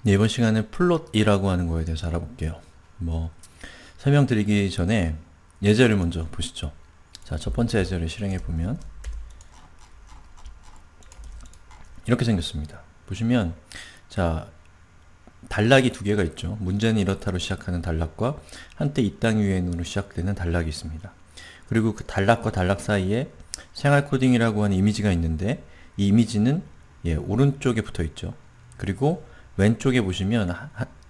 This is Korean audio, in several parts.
네, 이번 시간에 플롯이라고 하는 거에 대해서 알아볼게요. 설명드리기 전에 예제를 먼저 보시죠. 자, 첫 번째 예제를 실행해보면 이렇게 생겼습니다. 보시면, 자, 단락이 두 개가 있죠. 문제는 이렇다로 시작하는 단락과 한때 이 땅 위엔으로 시작되는 단락이 있습니다. 그리고 그 단락과 단락 사이에 생활 코딩이라고 하는 이미지가 있는데 이 이미지는 오른쪽에 붙어 있죠. 그리고 왼쪽에 보시면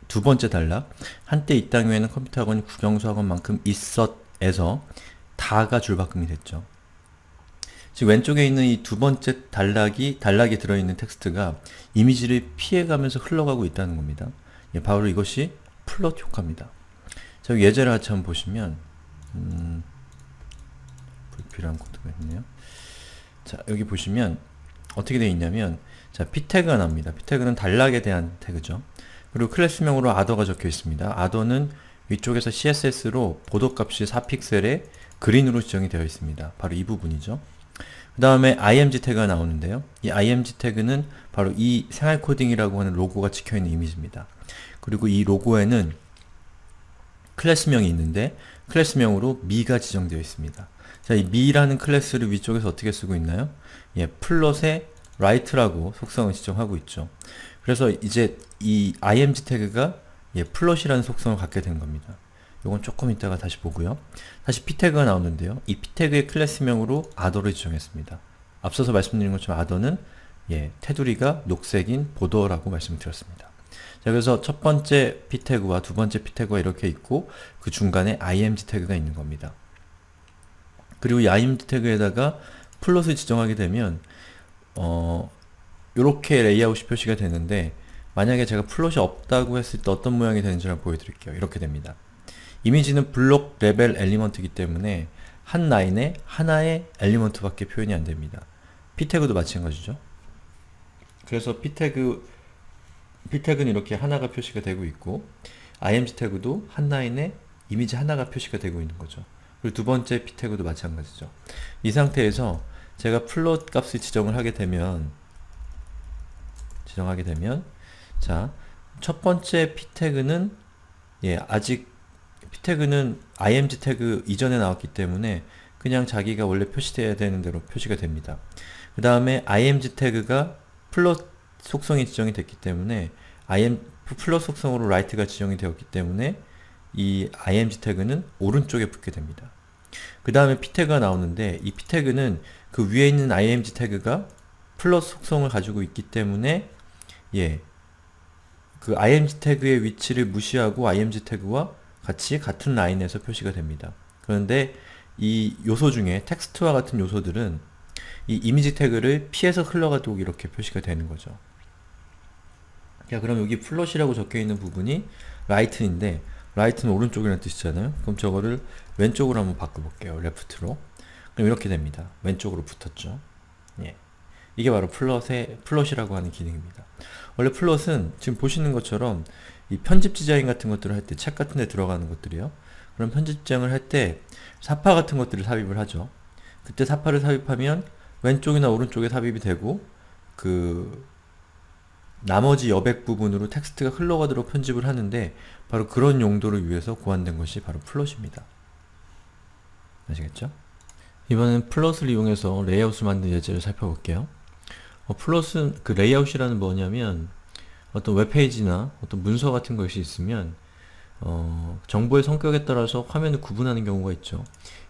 두 번째 단락, 한때 이 땅 위에는 컴퓨터 학원이 국영수학원만큼 있었에서 다가 줄바꿈이 됐죠. 지금 왼쪽에 있는 이 두 번째 단락에 들어있는 텍스트가 이미지를 피해가면서 흘러가고 있다는 겁니다. 바로 이것이 플롯 효과입니다. 자, 여기 예제를 같이 한번 보시면 불필요한 코드가 있네요. 자, 여기 보시면 어떻게 되어 있냐면, 자, p 태그가 나옵니다. p 태그는 단락에 대한 태그죠. 그리고 클래스명으로 adder가 적혀 있습니다. adder는 위쪽에서 css로 보도 값이 4픽셀에 그린으로 지정이 되어 있습니다. 바로 이 부분이죠. 그 다음에 img 태그가 나오는데요. 이 img 태그는 바로 이 생활 코딩이라고 하는 로고가 찍혀있는 이미지입니다. 그리고 이 로고에는 클래스명이 있는데 클래스명으로 me가 지정되어 있습니다. 자, 이 me라는 클래스를 위쪽에서 어떻게 쓰고 있나요? 플롯에 write라고 속성을 지정하고 있죠. 그래서 이제 이 img 태그가 플롯이라는 속성을 갖게 된 겁니다. 요건 조금 이따가 다시 보고요. 다시 p 태그가 나오는데요. 이 p 태그의 클래스명으로 adder를 지정했습니다. 앞서서 말씀드린 것처럼 adder는 테두리가 녹색인 보더라고 말씀드렸습니다. 자, 그래서 첫 번째 p 태그와 두 번째 p 태그가 이렇게 있고 그 중간에 img 태그가 있는 겁니다. 그리고 이 img 태그에다가 플롯을 지정하게 되면 요렇게 레이아웃이 표시가 되는데, 만약에 제가 플롯이 없다고 했을 때 어떤 모양이 되는지를 보여드릴게요. 이렇게 됩니다. 이미지는 블록 레벨 엘리먼트이기 때문에 한 라인에 하나의 엘리먼트밖에 표현이 안됩니다. p 태그도 마찬가지죠. 그래서 p 태그는 이렇게 하나가 표시가 되고 있고 img 태그도 한 라인에 이미지 하나가 표시가 되고 있는 거죠. 그리고 두 번째 p 태그도 마찬가지죠. 이 상태에서 제가 플롯 값을 지정하게 되면 자, 첫 번째 p 태그는 아직 p 태그는 img 태그 이전에 나왔기 때문에 그냥 자기가 원래 표시되어야 되는 대로 표시가 됩니다. 그 다음에 img 태그가 플롯 속성이 지정이 됐기 때문에 플롯 속성으로 write가 지정이 되었기 때문에 이 img 태그는 오른쪽에 붙게 됩니다. 그 다음에 p 태그가 나오는데 이 p 태그는 그 위에 있는 img 태그가 플롯 속성을 가지고 있기 때문에 그 img 태그의 위치를 무시하고 img 태그와 같이 같은 라인에서 표시가 됩니다. 그런데 이 요소 중에 텍스트와 같은 요소들은 이 이미지 태그를 피해서 흘러가도록 이렇게 표시가 되는 거죠. 자, 그럼 여기 플롯이라고 적혀있는 부분이 right인데 right는 오른쪽이라는 뜻이잖아요. 그럼 저거를 왼쪽으로 한번 바꿔볼게요. left로. 그럼 이렇게 됩니다. 왼쪽으로 붙었죠. 이게 바로 플롯이라고 하는 기능입니다. 원래 플롯은 지금 보시는 것처럼 이 편집 디자인 같은 것들을 할 때, 책 같은 데 들어가는 것들이요. 그럼 편집 디자인을 할 때 사파 같은 것들을 삽입을 하죠. 그때 사파를 삽입하면 왼쪽이나 오른쪽에 삽입이 되고 그 나머지 여백 부분으로 텍스트가 흘러가도록 편집을 하는데, 바로 그런 용도를 위해서 고안된 것이 바로 플롯입니다. 아시겠죠? 이번엔 플롯을 이용해서 레이아웃을 만든 예제를 살펴볼게요. 플롯은 그 레이아웃이라는 뭐냐면 어떤 웹페이지나 어떤 문서 같은 것이 있으면 정보의 성격에 따라서 화면을 구분하는 경우가 있죠.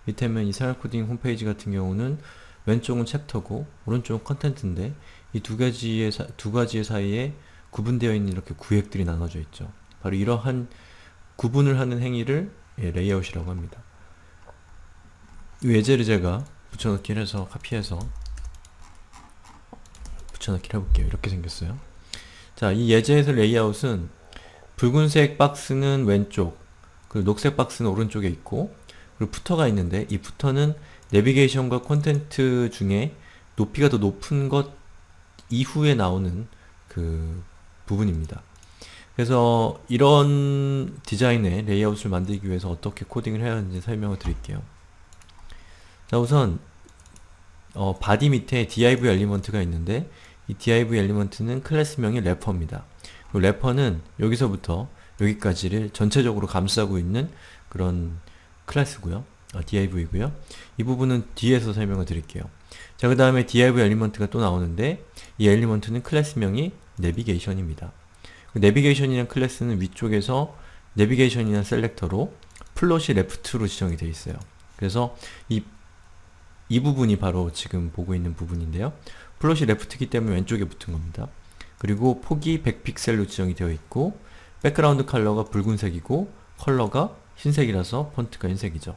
이를테면 이 생활코딩 홈페이지 같은 경우는 왼쪽은 챕터고 오른쪽은 컨텐츠인데 이 두 가지의 사이에 구분되어 있는 이렇게 구획들이 나눠져 있죠. 바로 이러한 구분을 하는 행위를 레이아웃이라고 합니다. 이 예제를 제가 붙여넣기를 해서 카피해서 붙여넣기를 해볼게요. 이렇게 생겼어요. 자, 이 예제에서 레이아웃은 붉은색 박스는 왼쪽, 그리고 녹색 박스는 오른쪽에 있고, 그리고 푸터가 있는데 이 푸터는 내비게이션과 콘텐트 중에 높이가 더 높은 것 이후에 나오는 그 부분입니다. 그래서 이런 디자인의 레이아웃을 만들기 위해서 어떻게 코딩을 해야 하는지 설명을 드릴게요. 자, 우선 body 밑에 div 엘리먼트가 있는데 이 div 엘리먼트는 클래스명이 래퍼입니다. 래퍼는 여기서부터 여기까지를 전체적으로 감싸고 있는 그런 클래스고요. div고요. 이 부분은 뒤에서 설명을 드릴게요. 자, 그 다음에 div 엘리먼트가 또 나오는데 이 엘리먼트는 클래스명이 내비게이션입니다. 내비게이션이라는 클래스는 위쪽에서 내비게이션이라는 셀렉터로 플롯이 레프트로 지정이 되어 있어요. 그래서 이 부분이 바로 지금 보고 있는 부분인데요. 플롯이 레프트이기 때문에 왼쪽에 붙은 겁니다. 그리고 폭이 100픽셀로 지정이 되어 있고 백그라운드 컬러가 붉은색이고 컬러가 흰색이라서 폰트가 흰색이죠.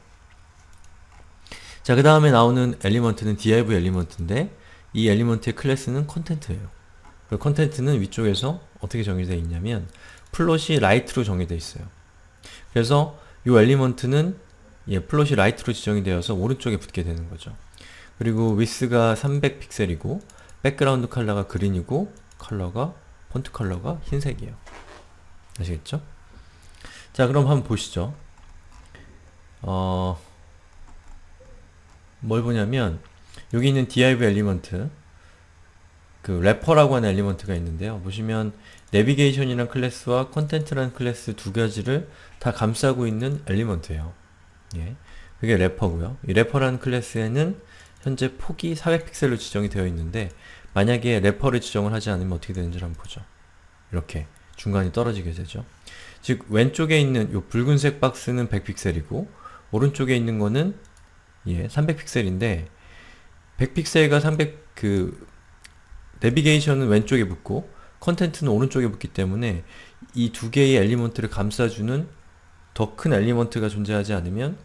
자, 그 다음에 나오는 엘리먼트는 div 엘리먼트인데 이 엘리먼트의 클래스는 컨텐트예요. 그리고 컨텐트는 위쪽에서 어떻게 정의되어 있냐면 플롯이 right로 정의되어 있어요. 그래서 이 엘리먼트는 플롯이 right로 지정이 되어서 오른쪽에 붙게 되는 거죠. 그리고 width가 300픽셀이고 백그라운드 컬러가 그린이고 폰트 컬러가 흰색이에요. 아시겠죠? 자, 그럼 한번 보시죠. 뭘 보냐면 여기 있는 div 엘리먼트 그 래퍼라고 하는 엘리먼트가 있는데요. 보시면 내비게이션이라는 클래스와 컨텐트라는 클래스 두 가지를 다 감싸고 있는 엘리먼트예요. 예. 그게 래퍼고요. 이 래퍼라는 클래스에는 현재 폭이 400픽셀로 지정이 되어 있는데 만약에 래퍼를 지정을 하지 않으면 어떻게 되는지 한번 보죠. 이렇게 중간이 떨어지게 되죠. 즉 왼쪽에 있는 이 붉은색 박스는 100픽셀이고 오른쪽에 있는 거는 300픽셀인데 100픽셀과 300 내비게이션은 왼쪽에 붙고 컨텐트는 오른쪽에 붙기 때문에 이 두 개의 엘리먼트를 감싸주는 더 큰 엘리먼트가 존재하지 않으면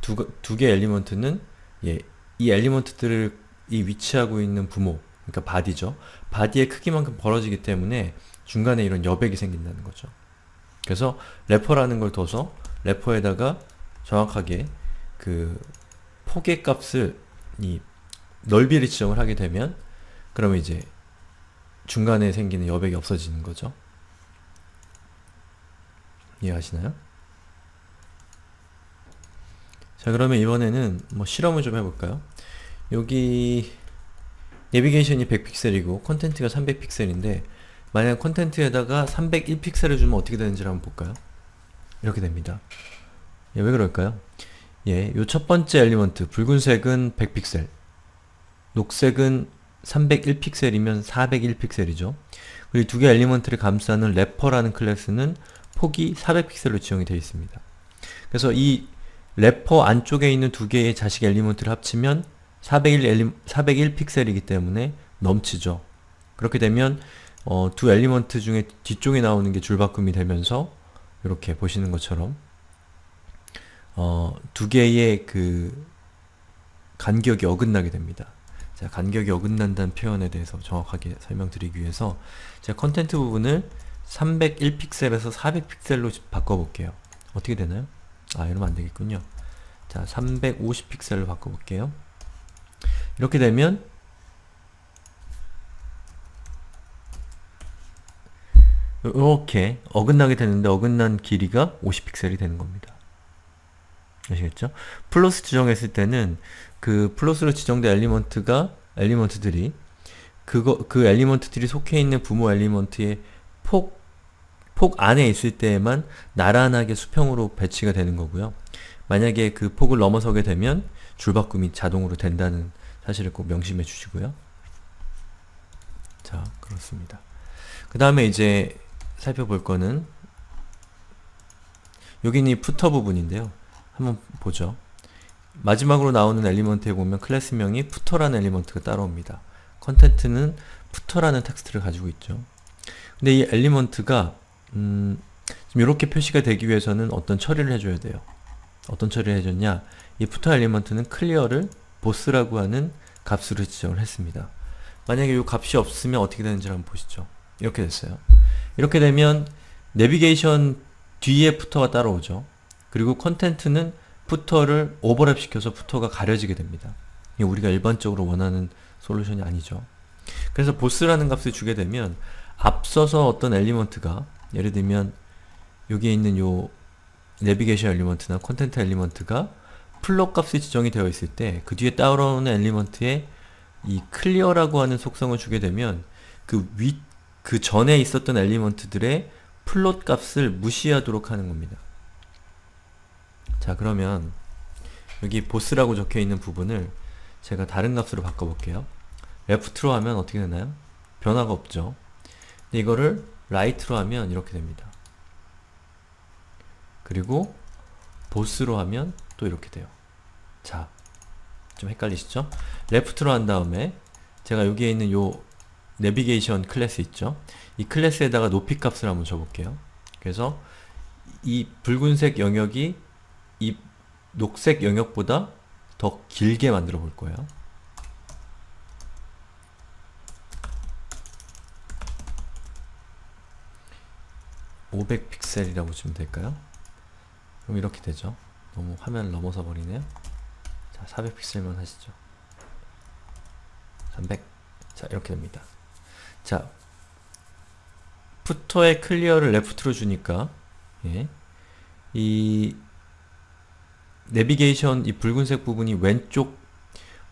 두 개의 엘리먼트는 이 엘리먼트들이 위치하고 있는 부모, 그러니까 바디죠. 바디의 크기만큼 벌어지기 때문에 중간에 이런 여백이 생긴다는 거죠. 그래서 래퍼라는 걸 둬서 래퍼에다가 정확하게 그 폭의 값을 넓이를 지정을 하게 되면 그러면 이제 중간에 생기는 여백이 없어지는 거죠. 이해하시나요? 자, 그러면 이번에는 뭐 실험을 좀 해볼까요? 여기 내비게이션이 100픽셀이고 컨텐트가 300픽셀인데 만약 컨텐트에다가 301픽셀을 주면 어떻게 되는지를 한번 볼까요? 이렇게 됩니다. 왜 그럴까요? 요 첫 번째 엘리먼트 붉은색은 100픽셀, 녹색은 301픽셀이면 401픽셀이죠. 그리고 두 개 엘리먼트를 감싸는 래퍼라는 클래스는 폭이 400픽셀로 지정이 되어 있습니다. 그래서 이 래퍼 안쪽에 있는 두 개의 자식 엘리먼트를 합치면 401픽셀이기 때문에 넘치죠. 그렇게 되면 두 엘리먼트 중에 뒤쪽에 나오는 게 줄바꿈이 되면서 이렇게 보시는 것처럼 두 개의 그 간격이 어긋나게 됩니다. 자, 간격이 어긋난다는 표현에 대해서 정확하게 설명드리기 위해서 제가 컨텐트 부분을 301픽셀에서 400픽셀로 바꿔볼게요. 어떻게 되나요? 이러면 안되겠군요. 자, 350픽셀로 바꿔볼게요. 이렇게 되면 이렇게 어긋나게 되는데 어긋난 길이가 50픽셀이 되는 겁니다. 아시겠죠? 플롯 지정했을 때는 그 플롯으로 지정된 엘리먼트들이 그 엘리먼트들이 속해 있는 부모 엘리먼트의 폭 안에 있을 때에만 나란하게 수평으로 배치가 되는 거고요. 만약에 그 폭을 넘어서게 되면 줄바꿈이 자동으로 된다는 사실을 꼭 명심해 주시고요. 자, 그렇습니다. 그 다음에 이제 살펴볼 거는 여기는 이 푸터 부분인데요. 한번 보죠. 마지막으로 나오는 엘리먼트에 보면 클래스명이 푸터라는 엘리먼트가 따라옵니다. 컨텐트는 푸터라는 텍스트를 가지고 있죠. 근데 이 엘리먼트가 지금 이렇게 표시가 되기 위해서는 어떤 처리를 해줘야 돼요. 어떤 처리를 해줬냐? 이 푸터 엘리먼트는 클리어를 보스라고 하는 값으로 지정을 했습니다. 만약에 이 값이 없으면 어떻게 되는지 한번 보시죠. 이렇게 됐어요. 이렇게 되면 내비게이션 뒤에 푸터가 따라오죠. 그리고 컨텐트는 푸터를 오버랩 시켜서 푸터가 가려지게 됩니다. 이게 우리가 일반적으로 원하는 솔루션이 아니죠. 그래서 보스라는 값을 주게 되면 앞서서 어떤 엘리먼트가 예를 들면 여기에 있는 요 내비게이션 엘리먼트나 컨텐트 엘리먼트가 플롯 값이 지정이 되어 있을 때 그 뒤에 따라오는 엘리먼트에 이 클리어라고 하는 속성을 주게 되면 그 그 전에 있었던 엘리먼트들의 플롯 값을 무시하도록 하는 겁니다. 자, 그러면 여기 보스라고 적혀 있는 부분을 제가 다른 값으로 바꿔볼게요. left로 하면 어떻게 되나요? 변화가 없죠. 근데 이거를 right로 하면 이렇게 됩니다. 그리고 보스로 하면 또 이렇게 돼요. 자, 좀 헷갈리시죠? left로 한 다음에 제가 여기에 있는 요 내비게이션 클래스 있죠? 이 클래스에다가 높이 값을 한번 줘볼게요. 그래서 이 붉은색 영역이 이 녹색 영역보다 더 길게 만들어 볼 거예요. (500픽셀이라고 주면 될까요? 그럼 이렇게 되죠. 너무 화면을 넘어서 버리네요. 자, 400픽셀만 하시죠. 300. 자, 이렇게 됩니다. 자, 푸터의 클리어를 레프트로 주니까 예, 이 내비게이션 이 붉은색 부분이 왼쪽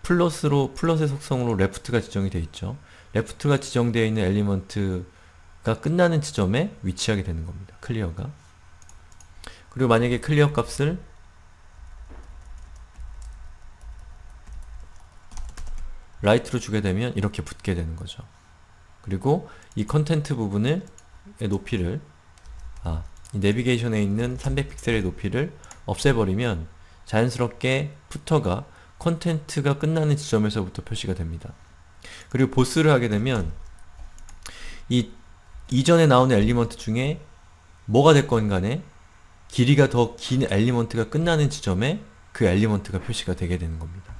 플러스의 속성으로 레프트가 지정이 되어 있죠. 레프트가 지정되어 있는 엘리먼트가 끝나는 지점에 위치하게 되는 겁니다. 클리어가. 그리고 만약에 클리어 값을 right로 주게 되면 이렇게 붙게 되는 거죠. 그리고 이 컨텐트 부분의 높이를 이 내비게이션에 있는 300픽셀의 높이를 없애버리면 자연스럽게 푸터가 컨텐트가 끝나는 지점에서부터 표시가 됩니다. 그리고 보스를 하게 되면 이 이전에 나오는 엘리먼트 중에 뭐가 됐건 간에 길이가 더 긴 엘리먼트가 끝나는 지점에 그 엘리먼트가 표시가 되게 되는 겁니다.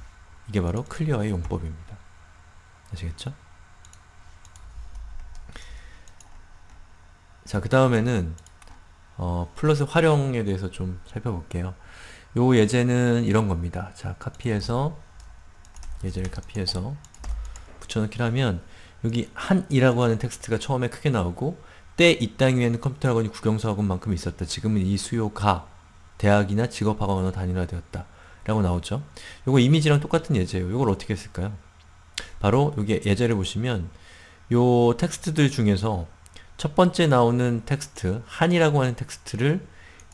이게 바로 클리어의 용법입니다. 아시겠죠? 자, 그 다음에는 플러스 활용에 대해서 좀 살펴볼게요. 요 예제는 이런 겁니다. 자, 예제를 카피해서 붙여넣기를 하면 여기 한이라고 하는 텍스트가 처음에 크게 나오고 때 이 땅 위에는 컴퓨터 학원이 국영수학원만큼 있었다. 지금은 이 수요가 대학이나 직업학원으로 단일화되었다. 라고 나오죠. 요거 이미지랑 똑같은 예제예요. 요걸 어떻게 했을까요? 바로 여기 예제를 보시면 요 텍스트들 중에서 첫 번째 나오는 텍스트, 한이라고 하는 텍스트를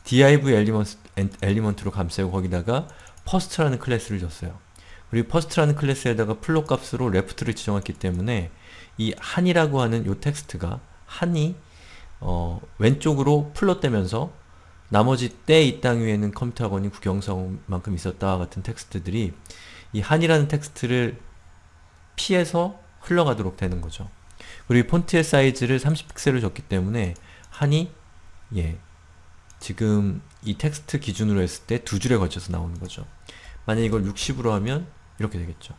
div 엘리먼트로 감싸고 거기다가 first라는 클래스를 줬어요. 그리고 first라는 클래스에다가 플롯 값으로 left를 지정했기 때문에 이 한이라고 하는 요 텍스트가 한이 왼쪽으로 플롯되면서 나머지 때 이 땅 위에는 컴퓨터 학원이 국영수학원만큼 있었다 같은 텍스트들이 이 한이라는 텍스트를 피해서 흘러가도록 되는 거죠. 그리고 폰트의 사이즈를 30픽셀로 줬기 때문에 한이 지금 이 텍스트 기준으로 했을 때 두 줄에 걸쳐서 나오는 거죠. 만약 이걸 60으로 하면 이렇게 되겠죠.